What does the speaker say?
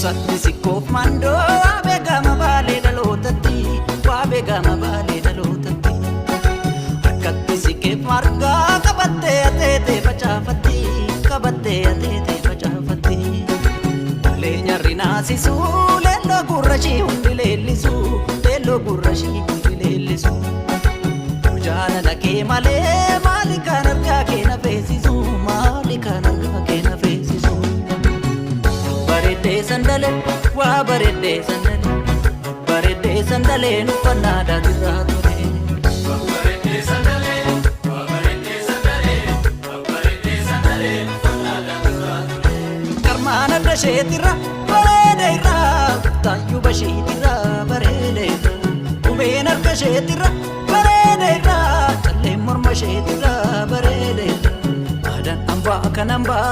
Sattisikkoof mandoo waa beekama baalee dhalootatti waa beekama baalee dhalootatti harkatti siqeef margaa qabattee ateetee facaafatti qabattee ateetee facaafatti ulee nyarri naasisu leelloo gurrashii hundi leellisu leelloo gurrashii hundi leellisu jaalala kee malee maali kan argaa kee na feesisu maali kan argaa kee na feesisu bareeddee sandale waa bareeddee sandale bareeddee sandale nuffannaa daatirraa ture bareeddee sandale waa bareeddee sandale bareeddee sandale nuffannaa daatirraa ture karmaan adda isheetirra bareedeerraa taayyuu bashiitirra bareedeerra qubeen harka isheetirra bareedeerraa calleen morma isheetirra bareedeerra aadaan hambaa kan hambaa